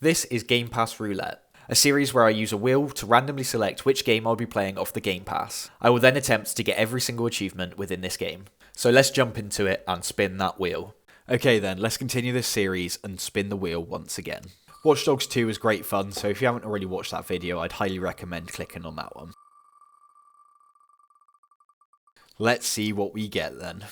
This is Game Pass Roulette, a series where I use a wheel to randomly select which game I'll be playing off the Game Pass. I will then attempt to get every single achievement within this game. So let's jump into it and spin that wheel. Okay then, let's continue this series and spin the wheel once again. Watch Dogs 2 is great fun, so if you haven't already watched that video, I'd highly recommend clicking on that one. Let's see what we get then.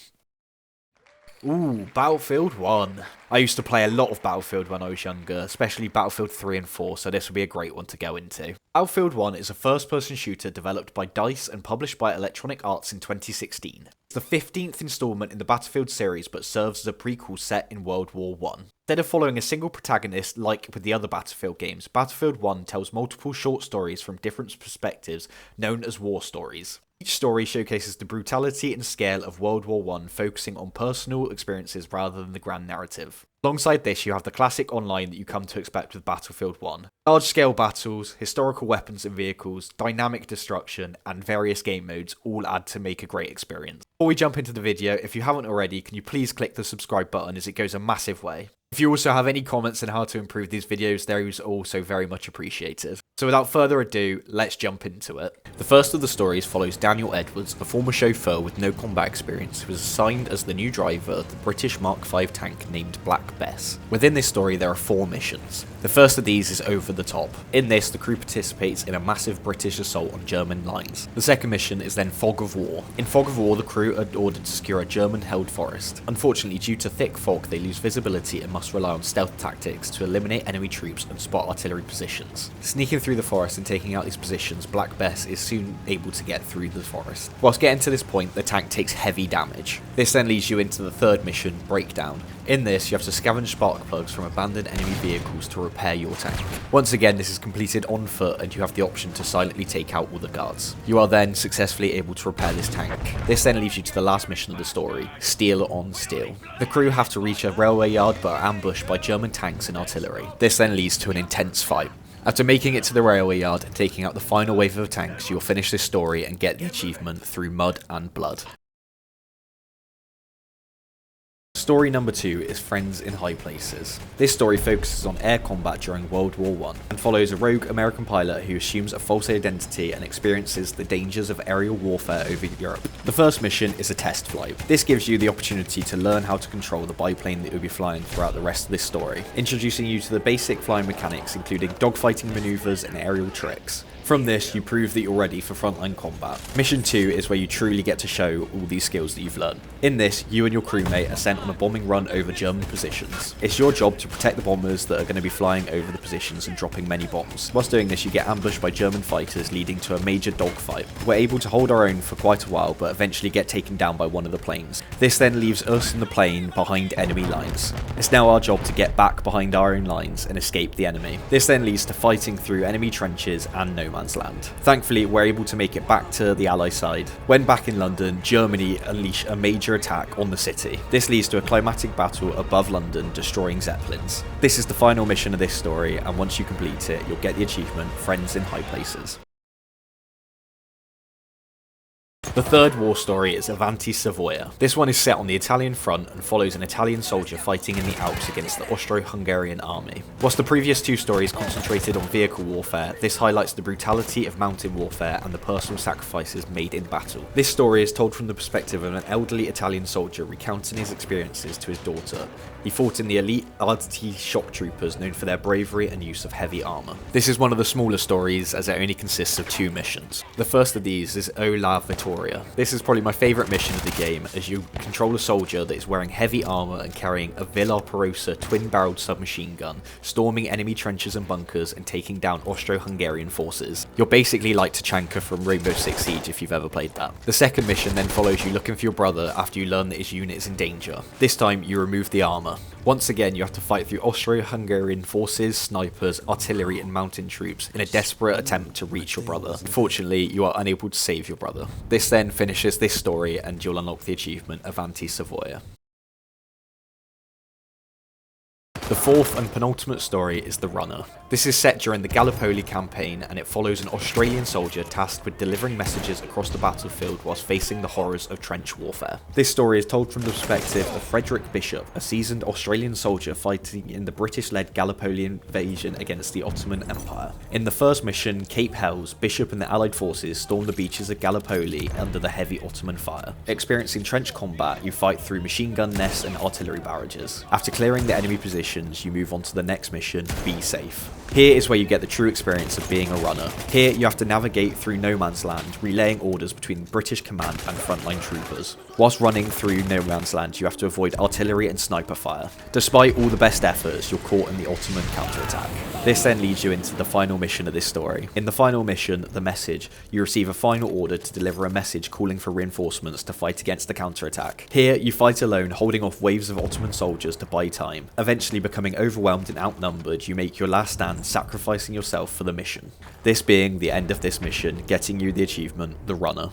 Ooh, Battlefield 1. I used to play a lot of Battlefield when I was younger, especially Battlefield 3 and 4, so this would be a great one to go into. Battlefield 1 is a first-person shooter developed by DICE and published by Electronic Arts in 2016. It's the 15th installment in the Battlefield series, but serves as a prequel set in World War I. Instead of following a single protagonist like with the other Battlefield games, Battlefield 1 tells multiple short stories from different perspectives, known as war stories. Each story showcases the brutality and scale of World War I, focusing on personal experiences rather than the grand narrative. Alongside this, you have the classic online that you come to expect with Battlefield 1. Large-scale battles, historical weapons and vehicles, dynamic destruction, and various game modes all add to make a great experience. Before we jump into the video, if you haven't already, can you please click the subscribe button as it goes a massive way. If you also have any comments on how to improve these videos, those are also very much appreciated. So without further ado, let's jump into it. The first of the stories follows Daniel Edwards, a former chauffeur with no combat experience who was assigned as the new driver of the British Mark V tank named Black Bess. Within this story there are 4 missions. The first of these is Over the Top. In this, the crew participates in a massive British assault on German lines. The second mission is then Fog of War. In Fog of War, the crew are ordered to secure a German-held forest. Unfortunately, due to thick fog, they lose visibility and must rely on stealth tactics to eliminate enemy troops and spot artillery positions. Sneaking through the forest and taking out these positions, Black Bess is soon able to get through the forest. Whilst getting to this point, the tank takes heavy damage. This then leads you into the third mission, Breakdown. In this, you have to scavenge spark plugs from abandoned enemy vehicles to repair your tank. Once again, this is completed on foot and you have the option to silently take out all the guards. You are then successfully able to repair this tank. This then leads you to the last mission of the story, Steel on Steel. The crew have to reach a railway yard but are ambushed by German tanks and artillery. This then leads to an intense fight. After making it to the railway yard and taking out the final wave of tanks, you'll finish this story and get the achievement through mud and blood. Story number 2 is Friends in High Places. This story focuses on air combat during World War I and follows a rogue American pilot who assumes a false identity and experiences the dangers of aerial warfare over Europe. The first mission is a test flight. This gives you the opportunity to learn how to control the biplane that you'll be flying throughout the rest of this story, introducing you to the basic flying mechanics including dogfighting maneuvers and aerial tricks. From this, you prove that you're ready for frontline combat. Mission 2 is where you truly get to show all these skills that you've learned. In this, you and your crewmate are sent on a bombing run over German positions. It's your job to protect the bombers that are going to be flying over the positions and dropping many bombs. Whilst doing this, you get ambushed by German fighters, leading to a major dogfight. We're able to hold our own for quite a while, but eventually get taken down by one of the planes. This then leaves us and the plane behind enemy lines. It's now our job to get back behind our own lines and escape the enemy. This then leads to fighting through enemy trenches and no man's land. Thankfully, we're able to make it back to the Allied side. When back in London, Germany unleash a major attack on the city. This leads to a climatic battle above London, destroying Zeppelins. This is the final mission of this story, and once you complete it, you'll get the achievement Friends in High Places. The third war story is Avanti Savoia. This one is set on the Italian front and follows an Italian soldier fighting in the Alps against the Austro-Hungarian army. Whilst the previous 2 stories concentrated on vehicle warfare, this highlights the brutality of mountain warfare and the personal sacrifices made in battle. This story is told from the perspective of an elderly Italian soldier recounting his experiences to his daughter. He fought in the elite RT shock troopers known for their bravery and use of heavy armour. This is one of the smaller stories as it only consists of 2 missions. The first of these is O La Vittoria. This is probably my favourite mission of the game, as you control a soldier that is wearing heavy armour and carrying a Villa Perosa twin-barreled submachine gun, storming enemy trenches and bunkers and taking down Austro-Hungarian forces. You're basically like Tachanka from Rainbow Six Siege if you've ever played that. The second mission then follows you looking for your brother after you learn that his unit is in danger. This time you remove the armour. Once again, you have to fight through Austro-Hungarian forces, snipers, artillery and mountain troops in a desperate attempt to reach your brother. Unfortunately, you are unable to save your brother. This then finishes this story and you'll unlock the achievement Avanti Savoia. The fourth and penultimate story is The Runner. This is set during the Gallipoli campaign, and it follows an Australian soldier tasked with delivering messages across the battlefield whilst facing the horrors of trench warfare. This story is told from the perspective of Frederick Bishop, a seasoned Australian soldier fighting in the British-led Gallipoli invasion against the Ottoman Empire. In the first mission, Cape Helles, Bishop and the Allied forces storm the beaches of Gallipoli under the heavy Ottoman fire. Experiencing trench combat, you fight through machine gun nests and artillery barrages. After clearing the enemy positions, you move on to the next mission, Be Safe. Here is where you get the true experience of being a runner. Here you have to navigate through no man's land, relaying orders between British command and frontline troopers. Whilst running through no man's land, you have to avoid artillery and sniper fire. Despite all the best efforts, you're caught in the Ottoman counterattack. This then leads you into the final mission of this story. In the final mission, The Message, you receive a final order to deliver a message calling for reinforcements to fight against the counterattack. Here, you fight alone, holding off waves of Ottoman soldiers to buy time. Eventually becoming overwhelmed and outnumbered, you make your last stand, sacrificing yourself for the mission. This being the end of this mission, getting you the achievement, The Runner.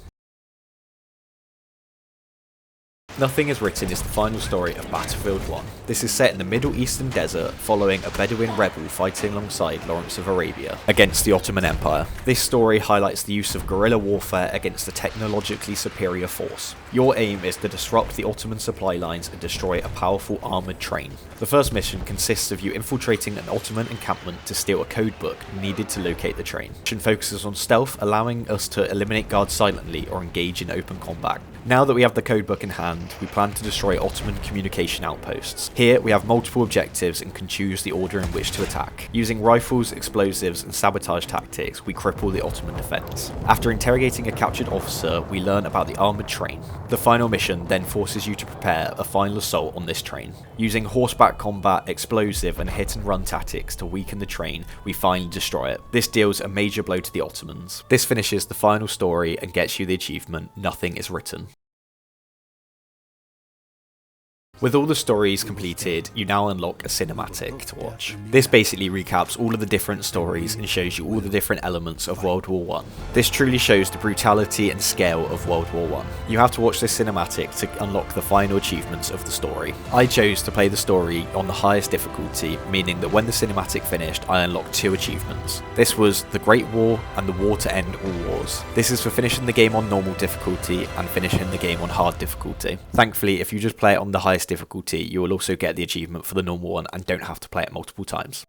Nothing is Written is the final story of Battlefield 1. This is set in the Middle Eastern desert, following a Bedouin rebel fighting alongside Lawrence of Arabia against the Ottoman Empire. This story highlights the use of guerrilla warfare against a technologically superior force. Your aim is to disrupt the Ottoman supply lines and destroy a powerful armoured train. The first mission consists of you infiltrating an Ottoman encampment to steal a code book needed to locate the train. The mission focuses on stealth, allowing us to eliminate guards silently or engage in open combat. Now that we have the codebook in hand, we plan to destroy Ottoman communication outposts. Here, we have multiple objectives and can choose the order in which to attack. Using rifles, explosives, and sabotage tactics, we cripple the Ottoman defence. After interrogating a captured officer, we learn about the armoured train. The final mission then forces you to prepare a final assault on this train. Using horseback combat, explosive, and hit-and-run tactics to weaken the train, we finally destroy it. This deals a major blow to the Ottomans. This finishes the final story and gets you the achievement, Nothing is Written. With all the stories completed, you now unlock a cinematic to watch. This basically recaps all of the different stories and shows you all the different elements of World War I. This truly shows the brutality and scale of World War I. You have to watch this cinematic to unlock the final achievements of the story. I chose to play the story on the highest difficulty, meaning that when the cinematic finished, I unlocked 2 achievements. This was the Great War and the War to End All Wars. This is for finishing the game on normal difficulty and finishing the game on hard difficulty. Thankfully, if you just play it on the highest difficulty, you will also get the achievement for the normal one and don't have to play it multiple times.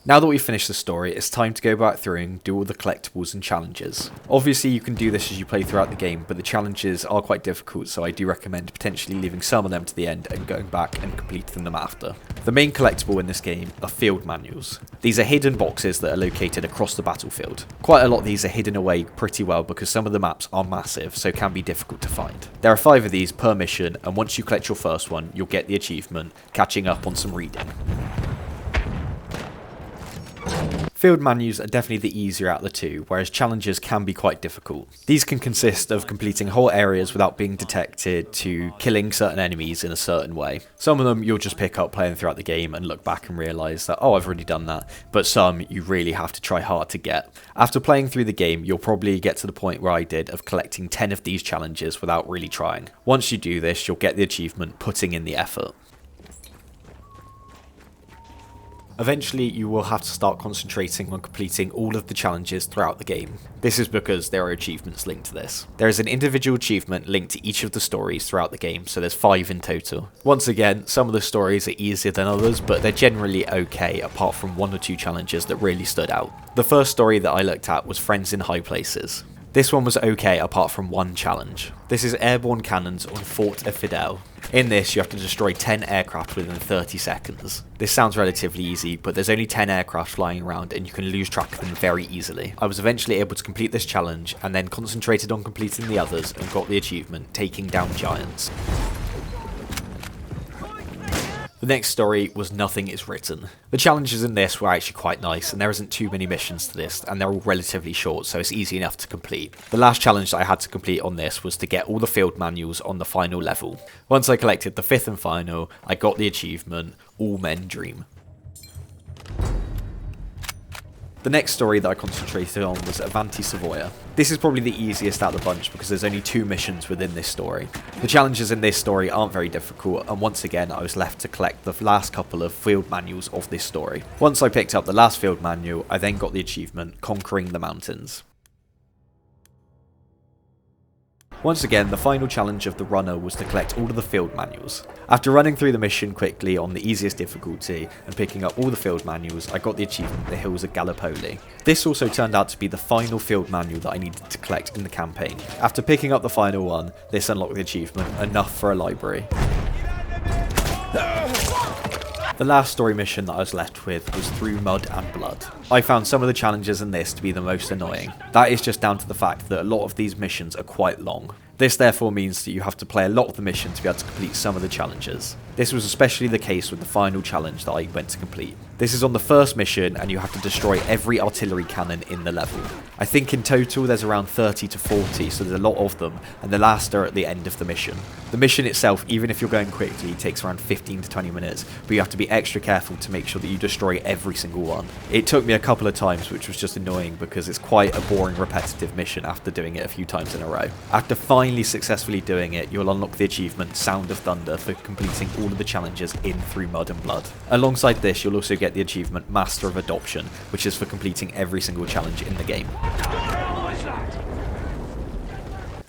Now that we've finished the story, it's time to go back through and do all the collectibles and challenges. Obviously you can do this as you play throughout the game, but the challenges are quite difficult, so I do recommend potentially leaving some of them to the end and going back and completing them after. The main collectible in this game are field manuals. These are hidden boxes that are located across the battlefield. Quite a lot of these are hidden away pretty well because some of the maps are massive, so can be difficult to find. There are 5 of these per mission, and once you collect your first one, you'll get the achievement, catching up on some reading. Field menus are definitely the easier out of the 2, whereas challenges can be quite difficult. These can consist of completing whole areas without being detected to killing certain enemies in a certain way. Some of them you'll just pick up playing throughout the game and look back and realise that, oh, I've already done that, but some you really have to try hard to get. After playing through the game, you'll probably get to the point where I did of collecting 10 of these challenges without really trying. Once you do this, you'll get the achievement putting in the effort. Eventually, you will have to start concentrating on completing all of the challenges throughout the game. This is because there are achievements linked to this. There is an individual achievement linked to each of the stories throughout the game, so there's 5 in total. Once again, some of the stories are easier than others, but they're generally okay apart from 1 or 2 challenges that really stood out. The first story that I looked at was Friends in High Places. This one was okay apart from 1 challenge. This is airborne cannons on Fort Fidel. In this, you have to destroy 10 aircraft within 30 seconds. This sounds relatively easy, but there's only 10 aircraft flying around and you can lose track of them very easily. I was eventually able to complete this challenge and then concentrated on completing the others and got the achievement, taking down giants. The next story was Nothing is Written. The challenges in this were actually quite nice, and there isn't too many missions to this, and they're all relatively short, so it's easy enough to complete. The last challenge that I had to complete on this was to get all the field manuals on the final level. Once I collected the 5th and final, I got the achievement, All Men Dream. The next story that I concentrated on was Avanti Savoia. This is probably the easiest out of the bunch because there's only 2 missions within this story. The challenges in this story aren't very difficult, and once again I was left to collect the last couple of field manuals of this story. Once I picked up the last field manual, I then got the achievement Conquering the Mountains. Once again, the final challenge of the runner was to collect all of the field manuals. After running through the mission quickly on the easiest difficulty and picking up all the field manuals, I got the achievement The Hills of Gallipoli. This also turned out to be the final field manual that I needed to collect in the campaign. After picking up the final one, this unlocked the achievement Enough for a Library. The last story mission that I was left with was Through Mud and Blood. I found some of the challenges in this to be the most annoying. That is just down to the fact that a lot of these missions are quite long. This therefore means that you have to play a lot of the mission to be able to complete some of the challenges. This was especially the case with the final challenge that I went to complete. This is on the first mission and you have to destroy every artillery cannon in the level. I think in total there's around 30 to 40, so there's a lot of them, and the last are at the end of the mission. The mission itself, even if you're going quickly, takes around 15 to 20 minutes, but you have to be extra careful to make sure that you destroy every single one. It took me a couple of times, which was just annoying because it's quite a boring repetitive mission after doing it a few times in a row. After finally successfully doing it, you'll unlock the achievement Sound of Thunder for completing all of the challenges in Through Mud and Blood. Alongside this, you'll also get the achievement Master of Adoption, which is for completing every single challenge in the game.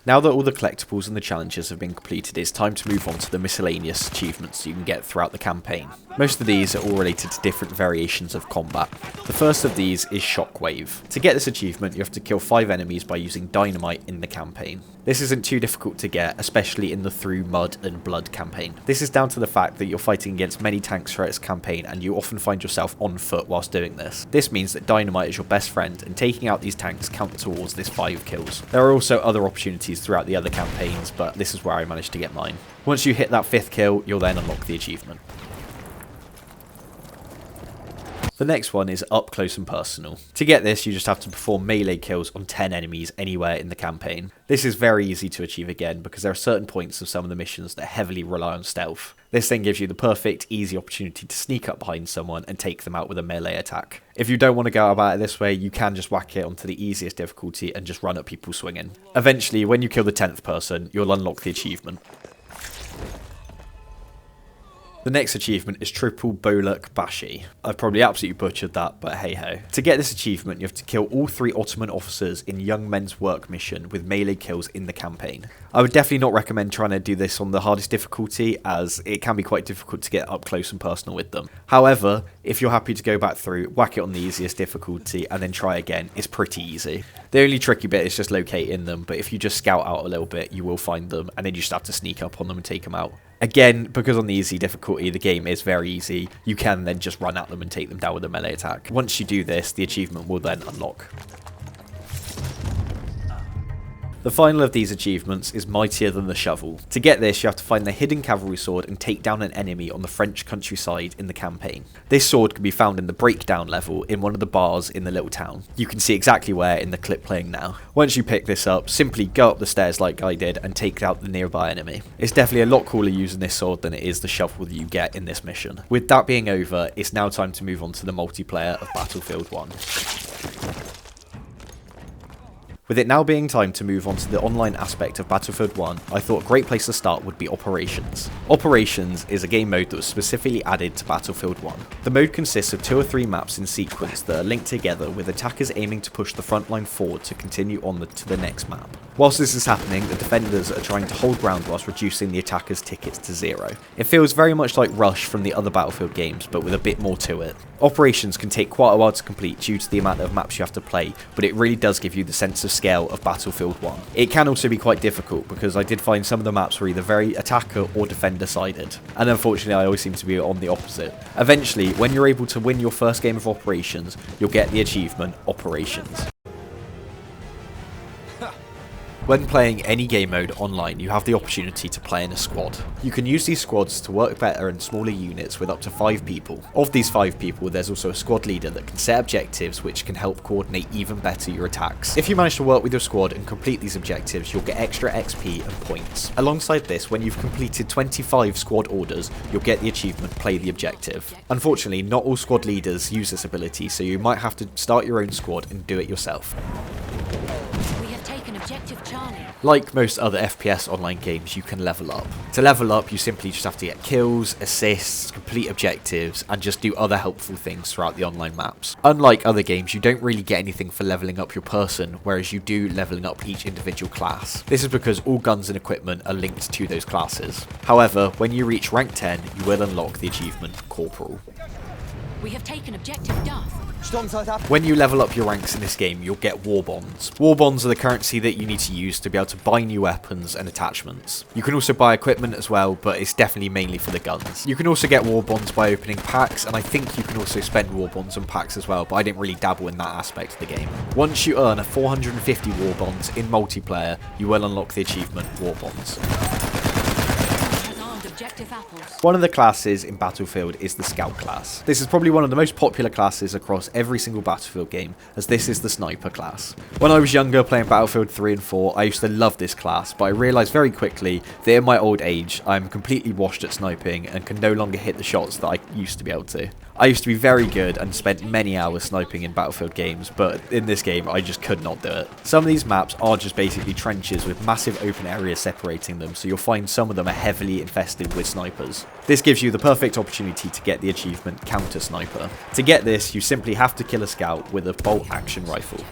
Now that all the collectibles and the challenges have been completed, it's time to move on to the miscellaneous achievements you can get throughout the campaign. Most of these are all related to different variations of combat. The first of these is Shockwave. To get this achievement, you have to kill 5 enemies by using dynamite in the campaign. This isn't too difficult to get, especially in the Through Mud and Blood campaign. This is down to the fact that you're fighting against many tanks throughout this campaign, and you often find yourself on foot whilst doing this. This means that dynamite is your best friend, and taking out these tanks counts towards this 5 kills. There are also other opportunities throughout the other campaigns, but this is where I managed to get mine. Once you hit that 5th kill, you'll then unlock the achievement. The next one is Up Close and Personal. To get this, you just have to perform melee kills on 10 enemies anywhere in the campaign. This is very easy to achieve again because there are certain points of some of the missions that heavily rely on stealth. This then gives you the perfect, easy opportunity to sneak up behind someone and take them out with a melee attack. If you don't want to go about it this way, you can just whack it onto the easiest difficulty and just run at people swinging. Eventually, when you kill the 10th person, you'll unlock the achievement. The next achievement is Triple Bolak Bashi. I've probably absolutely butchered that, but hey ho. To get this achievement, you have to kill all 3 Ottoman officers in Young Men's Work mission with melee kills in the campaign. I would definitely not recommend trying to do this on the hardest difficulty, as it can be quite difficult to get up close and personal with them. However, if you're happy to go back through, whack it on the easiest difficulty and then try again, it's pretty easy. The only tricky bit is just locating them, but if you just scout out a little bit, you will find them, and then you just have to sneak up on them and take them out. Again, because on the easy difficulty, the game is very easy, you can then just run at them and take them down with a melee attack. Once you do this, the achievement will then unlock. The final of these achievements is Mightier Than the Shovel. To get this, you have to find the hidden cavalry sword and take down an enemy on the French countryside in the campaign. This sword can be found in the breakdown level in one of the bars in the little town. You can see exactly where in the clip playing now. Once you pick this up, simply go up the stairs like I did and take out the nearby enemy. It's definitely a lot cooler using this sword than it is the shovel that you get in this mission. With that being over, it's now time to move on to the multiplayer of Battlefield 1. With it now being time to move on to the online aspect of Battlefield 1, I thought a great place to start would be Operations. Operations is a game mode that was specifically added to Battlefield 1. The mode consists of 2 or 3 maps in sequence that are linked together, with attackers aiming to push the front line forward to continue on to the next map. Whilst this is happening, the defenders are trying to hold ground whilst reducing the attackers' tickets to 0. It feels very much like Rush from the other Battlefield games, but with a bit more to it. Operations can take quite a while to complete due to the amount of maps you have to play, but it really does give you the sense of scale of Battlefield 1. It can also be quite difficult because I did find some of the maps were either very attacker or defender sided, and unfortunately I always seem to be on the opposite. Eventually, when you're able to win your first game of Operations, you'll get the achievement Operations. When playing any game mode online, you have the opportunity to play in a squad. You can use these squads to work better in smaller units with up to 5 people. Of these 5 people, there's also a squad leader that can set objectives which can help coordinate even better your attacks. If you manage to work with your squad and complete these objectives, you'll get extra XP and points. Alongside this, when you've completed 25 squad orders, you'll get the achievement Play the Objective. Unfortunately, not all squad leaders use this ability, so you might have to start your own squad and do it yourself. Objective Charlie. Like most other FPS online games, you can level up. To level up, you simply just have to get kills, assists, complete objectives, and just do other helpful things throughout the online maps. Unlike other games, you don't really get anything for leveling up your person, whereas you do leveling up each individual class. This is because all guns and equipment are linked to those classes. However, when you reach rank 10, you will unlock the achievement Corporal. We have taken Objective Duff. When you level up your ranks in this game, you'll get war bonds. War bonds are the currency that you need to use to be able to buy new weapons and attachments. You can also buy equipment as well, but it's definitely mainly for the guns. You can also get war bonds by opening packs, and I think you can also spend war bonds on packs as well, but I didn't really dabble in that aspect of the game. Once you earn 450 war bonds in multiplayer, you will unlock the achievement War Bonds. One of the classes in Battlefield is the Scout class. This is probably one of the most popular classes across every single Battlefield game, as this is the Sniper class. When I was younger playing Battlefield 3 and 4, I used to love this class, but I realised very quickly that in my old age, I'm completely washed at sniping and can no longer hit the shots that I used to be able to. I used to be very good and spent many hours sniping in Battlefield games, but in this game I just could not do it. Some of these maps are just basically trenches with massive open areas separating them, so you'll find some of them are heavily infested with snipers. This gives you the perfect opportunity to get the achievement Counter Sniper. To get this, you simply have to kill a scout with a bolt action rifle.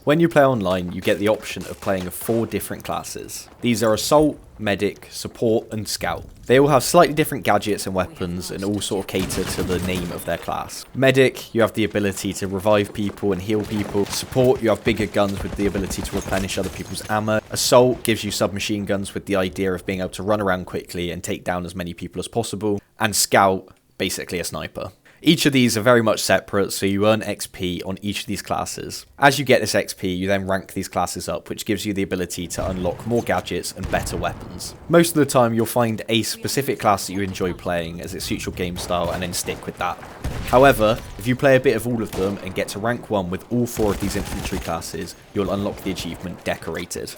When you play online, you get the option of playing of 4 different classes. These are Assault, Medic, Support, and Scout. They all have slightly different gadgets and weapons and all sort of cater to the name of their class. Medic, you have the ability to revive people and heal people. Support, you have bigger guns with the ability to replenish other people's ammo. Assault gives you submachine guns with the idea of being able to run around quickly and take down as many people as possible. And Scout, basically a sniper. Each of these are very much separate, so you earn XP on each of these classes. As you get this XP, you then rank these classes up, which gives you the ability to unlock more gadgets and better weapons. Most of the time, you'll find a specific class that you enjoy playing as it suits your game style and then stick with that. However, if you play a bit of all of them and get to rank 1 with all 4 of these infantry classes, you'll unlock the achievement Decorated.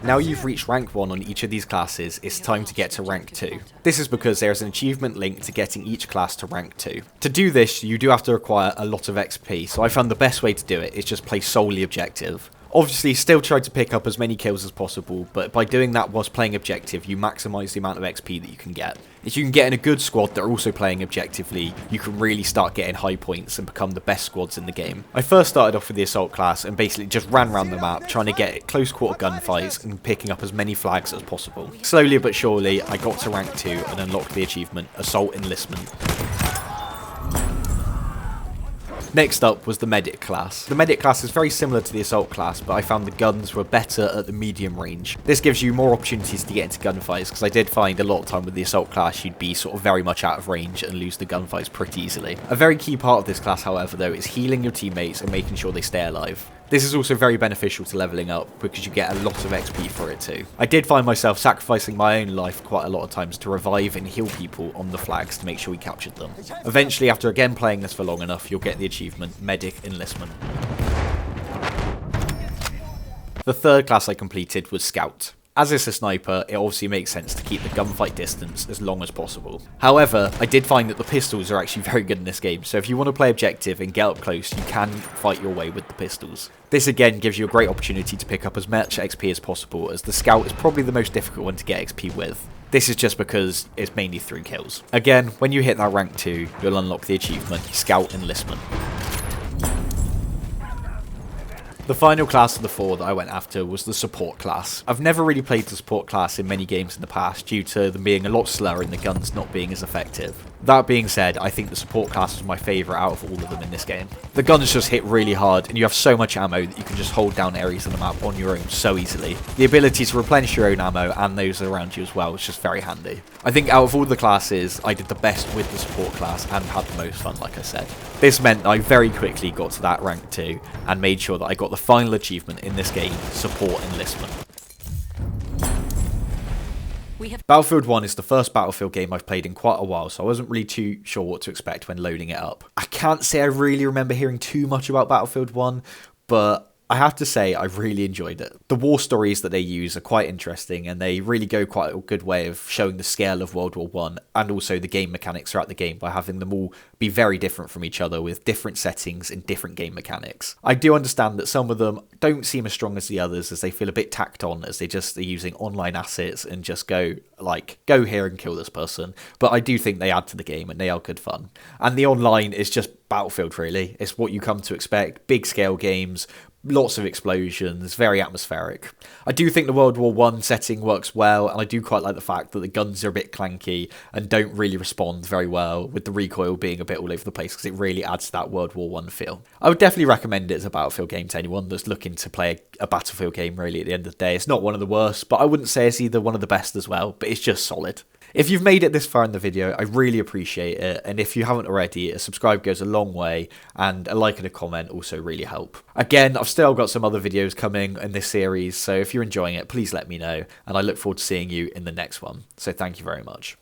Now you've reached rank 1 on each of these classes, it's time to get to rank 2. This is because there is an achievement linked to getting each class to rank 2. To do this, you do have to acquire a lot of XP, so I found the best way to do it is just play solely objective. Obviously, still try to pick up as many kills as possible, but by doing that whilst playing objective, you maximise the amount of XP that you can get. If you can get in a good squad that are also playing objectively, you can really start getting high points and become the best squads in the game. I first started off with the Assault class and basically just ran around the map trying to get close quarter gunfights and picking up as many flags as possible. Slowly but surely, I got to rank 2 and unlocked the achievement Assault Enlistment. Next up was the Medic class. The Medic class is very similar to the Assault class, but I found the guns were better at the medium range. This gives you more opportunities to get into gunfights, because I did find a lot of time with the Assault class you'd be sort of very much out of range and lose the gunfights pretty easily. A very key part of this class, however, though, is healing your teammates and making sure they stay alive. This is also very beneficial to leveling up because you get a lot of XP for it too. I did find myself sacrificing my own life quite a lot of times to revive and heal people on the flags to make sure we captured them. Eventually, after again playing this for long enough, you'll get the achievement Medic Enlistment. The third class I completed was Scout. As it's a sniper, it obviously makes sense to keep the gunfight distance as long as possible. However, I did find that the pistols are actually very good in this game, so if you want to play objective and get up close, you can fight your way with the pistols. This again gives you a great opportunity to pick up as much XP as possible, as the Scout is probably the most difficult one to get XP with. This is just because it's mainly through kills. Again, when you hit that rank 2, you'll unlock the achievement Scout Enlistment. The final class of the 4 that I went after was the Support class. I've never really played the Support class in many games in the past due to them being a lot slower and the guns not being as effective. That being said, I think the Support class was my favourite out of all of them in this game. The guns just hit really hard and you have so much ammo that you can just hold down areas on the map on your own so easily. The ability to replenish your own ammo and those around you as well is just very handy. I think out of all the classes, I did the best with the Support class and had the most fun, like I said. This meant I very quickly got to that rank 2 and made sure that I got the final achievement in this game, Support Enlistment. Battlefield 1 is the first Battlefield game I've played in quite a while, so I wasn't really too sure what to expect when loading it up. I can't say I really remember hearing too much about Battlefield 1, but I have to say I really enjoyed it. The war stories that they use are quite interesting, and they really go quite a good way of showing the scale of World War One and also the game mechanics throughout the game by having them all be very different from each other with different settings and different game mechanics. I do understand that some of them don't seem as strong as the others, as they feel a bit tacked on, as they just are using online assets and just go here and kill this person. But I do think they add to the game and they are good fun. And the online is just Battlefield, really. It's what you come to expect. Big scale games, lots of explosions, very atmospheric. I do think the World War One setting works well, and I do quite like the fact that the guns are a bit clanky and don't really respond very well, with the recoil being a bit all over the place, because it really adds to that World War One feel. I would definitely recommend it as a Battlefield game to anyone that's looking to play a Battlefield game, really, at the end of the day. It's not one of the worst, but I wouldn't say it's either one of the best as well, but it's just solid. If you've made it this far in the video, I really appreciate it, and if you haven't already, a subscribe goes a long way, and a like and a comment also really help. Again, I've still got some other videos coming in this series, so if you're enjoying it, please let me know, and I look forward to seeing you in the next one. So thank you very much.